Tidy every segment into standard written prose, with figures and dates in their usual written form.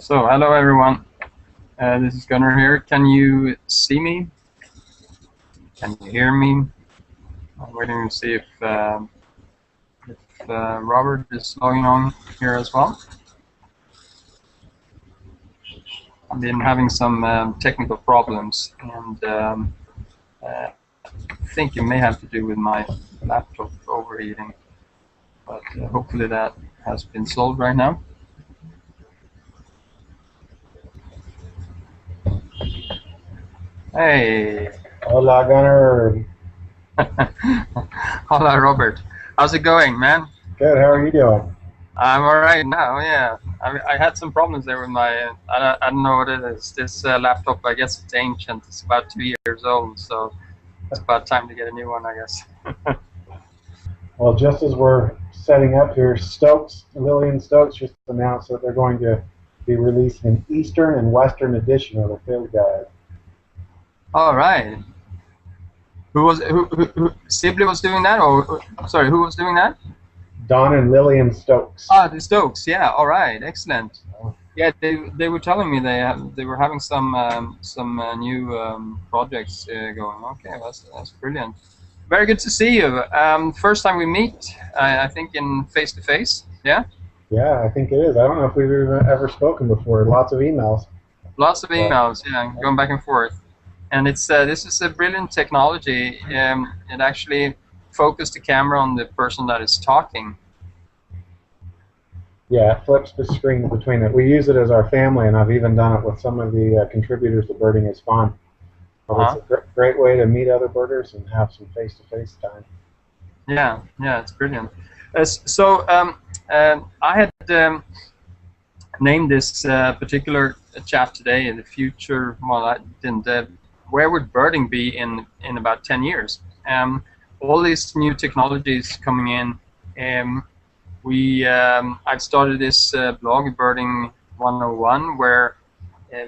So, hello everyone. This is Gunnar here. Can you see me? Can you hear me? I'm waiting to see if Robert is logging on here as well. I've been having some technical problems, and I think it may have to do with my laptop overheating, but hopefully that has been solved right now. Hey. Hola, Gunnar. Hola, Robert. How's it going, man? Good. How are you doing? I'm all right now. Yeah, I had some problems there with my. I don't know what it is. This laptop, I guess it's ancient. It's about 2 years old, so it's about time to get a new one, I guess. Well, just as we're setting up here, Lillian Stokes just announced that they're going to be releasing an Eastern and Western edition of the field guide. All right. Who Sibley was doing that, or sorry, who was doing that? Don and Lillian Stokes. Ah, the Stokes. Yeah. All right. Excellent. Yeah, they were telling me they were having some new projects going. Okay, that's brilliant. Very good to see you. First time we meet, I think in face to face. Yeah. Yeah, I think it is. I don't know if we've ever spoken before. Lots of emails. Lots of emails. Yeah, going back and forth. And it's this is a brilliant technology. It actually focused the camera on the person that is talking. Yeah, it flips the screen between it. We use it as our family, and I've even done it with some of the contributors to Birding is Fun. But it's a great way to meet other birders and have some face-to-face time. Yeah, it's brilliant. So I had named this particular chat today in the future. Well, I didn't. Where would birding be in about 10 years? All these new technologies coming in. I've started this blog, Birding 101, where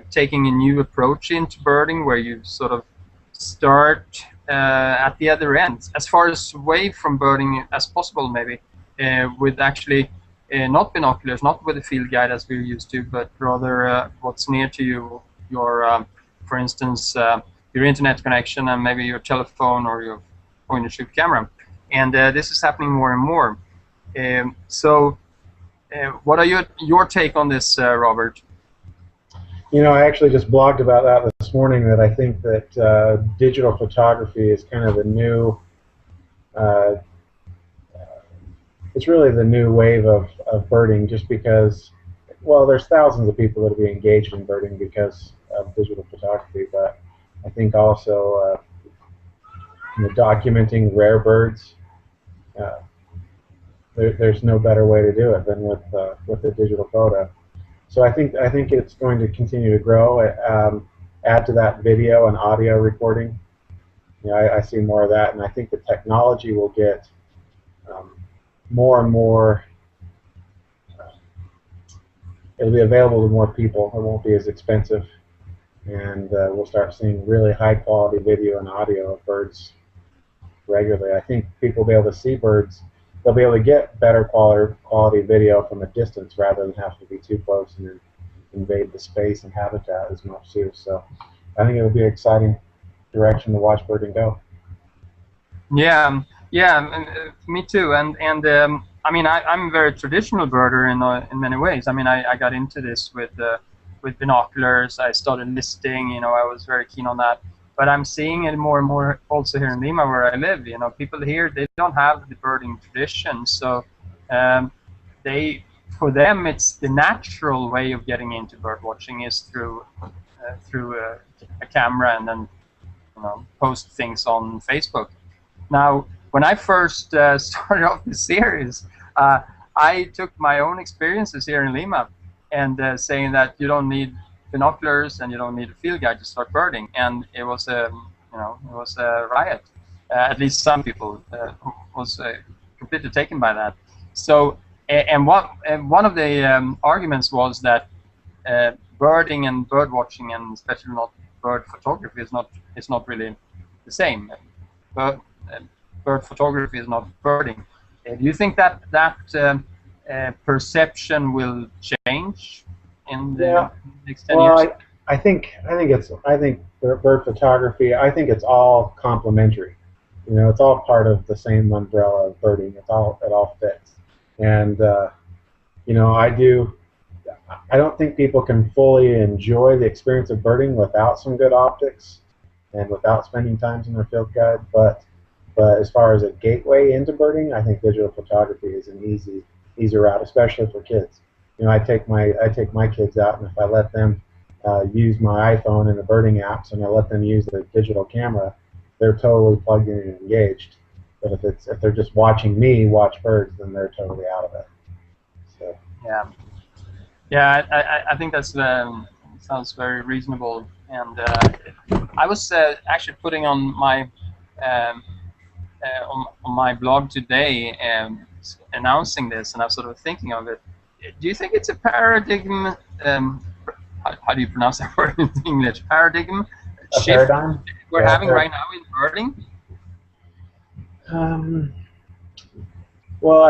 taking a new approach into birding, where you sort of start at the other end, as far as away from birding as possible, maybe, with actually not binoculars, not with a field guide as we're used to, but rather what's near to you, your, for instance, your internet connection and maybe your telephone or your point-and-shoot camera. And this is happening more and more. So what are your take on this, Robert? You know, I actually just blogged about that this morning, that I think that digital photography is kind of the new, it's really the new wave of birding, just because, well, there's thousands of people that will be engaged in birding because of digital photography, but I think also documenting rare birds, there's no better way to do it than with the digital photo. So I think it's going to continue to grow. Add to that video and audio recording. I see more of that, and I think the technology will get more and more. It'll be available to more people. It won't be as expensive, and we'll start seeing really high quality video and audio of birds regularly. I think people will be able to see birds. They'll be able to get better quality video from a distance rather than have to be too close and invade the space and habitat as much too. So I think it will be an exciting direction to watch birding go. Yeah, me too. And I mean, I'm a very traditional birder in many ways. I mean, I got into this with binoculars. I started listing. I was very keen on that. But I'm seeing it more and more also here in Lima, where I live. People here, they don't have the birding tradition, so for them it's the natural way of getting into bird watching is through a camera and then post things on Facebook. Now, when I first started off this series, I took my own experiences here in Lima and saying that you don't need binoculars and you don't need a field guide to start birding, and it was a riot. At least some people was completely taken by that. So and one of the arguments was that birding and bird watching, and especially not bird photography, is not really the same. Bird photography is not birding. Do you think that perception will change in Yeah. the next 10 Well, years? I think bird photography. I think it's all complementary. You know, it's all part of the same umbrella of birding. It all fits. And you know, I don't think people can fully enjoy the experience of birding without some good optics and without spending time in their field guide. But as far as a gateway into birding, I think digital photography is an easy route, especially for kids. You know, I take my kids out, and if I let them use my iPhone and the birding apps, and I let them use the digital camera, they're totally plugged in and engaged. But if they're just watching me watch birds, then they're totally out of it. So. Yeah. Yeah, I think that's sounds very reasonable, and I was actually putting on my on my blog today announcing this, and I was sort of thinking of it. Do you think it's a paradigm? How do you pronounce that word in English? Paradigm A shift paradigm? we're Yeah, having right now in birding. Well,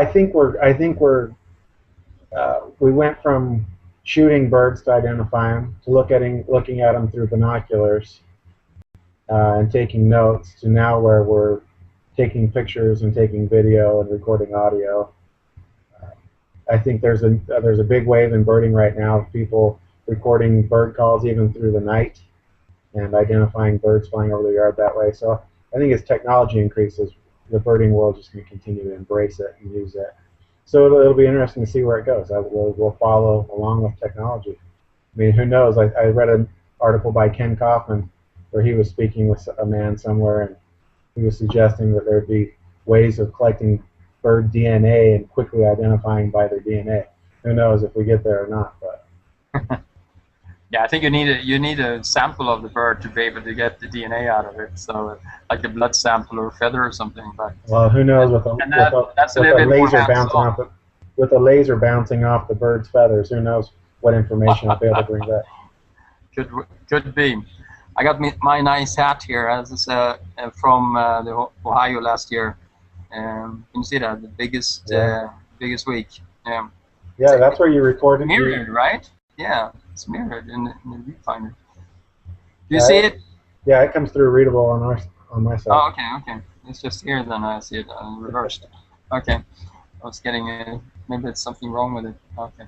we went from shooting birds to identify them to looking at them through binoculars and taking notes to now where we're taking pictures and taking video and recording audio. I think there's a big wave in birding right now of people recording bird calls even through the night and identifying birds flying over the yard that way. So I think as technology increases, the birding world is going to continue to embrace it and use it. So it'll be interesting to see where it goes. We'll follow along with technology. I mean, who knows? I read an article by Ken Kaufman where he was speaking with a man somewhere, and he was suggesting that there'd be ways of collecting bird DNA and quickly identifying by their DNA. Who knows if we get there or not? But Yeah, I think you need a sample of the bird to be able to get the DNA out of it. So like a blood sample or a feather or something. But well, who knows with a laser bouncing off with a laser bouncing off the bird's feathers? Who knows what information I'll be able to bring back? Could be. I got my nice hat here as from the Ohio last year. Can you see that? The biggest biggest week. Yeah, that's where you recorded. Mirrored, right? Yeah, it's mirrored in the viewfinder. Do you see it? Yeah, it comes through readable on my side. Oh, okay. It's just here, then I see it reversed. Okay, I was getting maybe it's something wrong with it. Okay.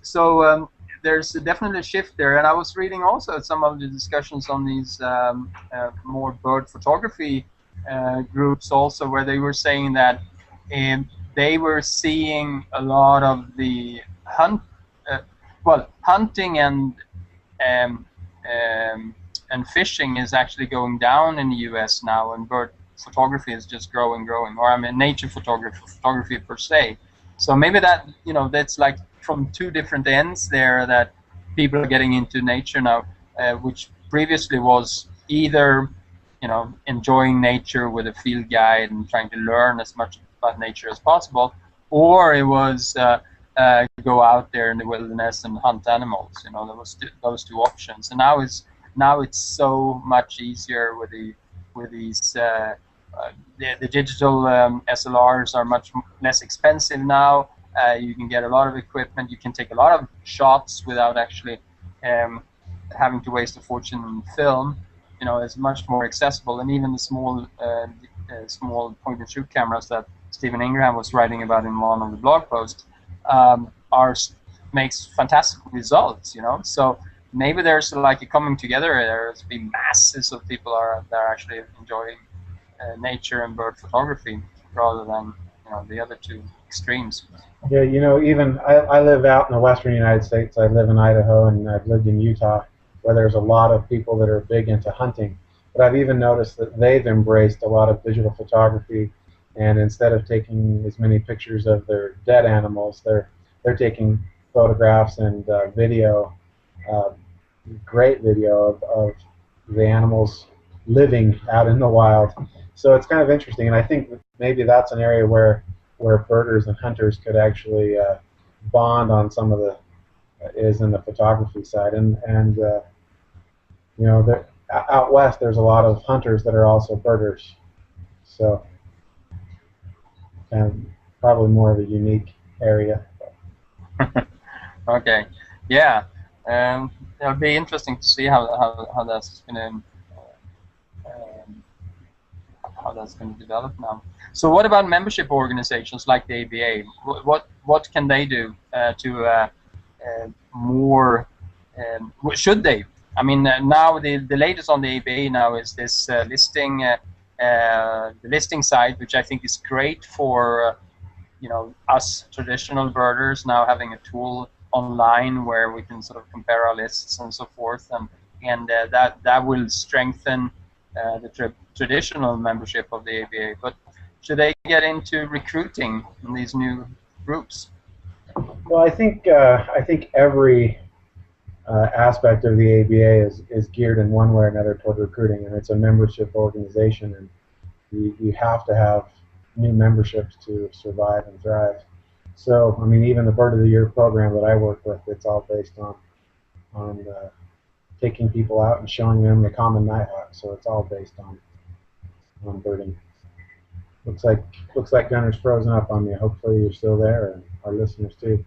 So there's definitely a shift there, and I was reading also some of the discussions on these more bird photography groups also, where they were saying that they were seeing a lot of the hunting and fishing is actually going down in the U.S. now, and bird photography is just growing. Or I mean, nature photography per se. So maybe that's like from two different ends there, that people are getting into nature now, which previously was either enjoying nature with a field guide and trying to learn as much about nature as possible, or it was go out there in the wilderness and hunt animals. There was those two options, and now it's so much easier with these the digital SLRs are much less expensive now. You can get a lot of equipment. You can take a lot of shots without actually having to waste a fortune on film. It's much more accessible, and even the small point-and-shoot cameras that Stephen Ingraham was writing about in one of the blog posts makes fantastic results. So maybe there's like a coming together. There's been masses of people that are actually enjoying nature and bird photography rather than the other two extremes. Yeah, even I live out in the western United States. I live in Idaho, and I've lived in Utah, where there's a lot of people that are big into hunting. But I've even noticed that they've embraced a lot of digital photography, and instead of taking as many pictures of their dead animals, they're taking photographs and video, great video of the animals living out in the wild. So it's kind of interesting, and I think maybe that's an area where birders and hunters could actually bond on some of the is in the photography side, and out west there's a lot of hunters that are also birders, so kind of probably more of a unique area. Okay, yeah, it'll be interesting to see how that's going to how that's going to develop now. So, what about membership organizations like the ABA? What can they do to more? Should they? I mean, now the latest on the ABA now is this listing, the listing site, which I think is great for us traditional birders now having a tool online where we can sort of compare our lists and so forth, and that will strengthen the traditional membership of the ABA. But should they get into recruiting in these new groups? Well, I think every aspect of the ABA is geared in one way or another toward recruiting, and it's a membership organization, and you have to have new memberships to survive and thrive. So, I mean, even the Bird of the Year program that I work with, it's all based on taking people out and showing them the common nighthawk. So it's all based on birding. Looks like Gunnar's frozen up on me. Hopefully you're still there, and our listeners too.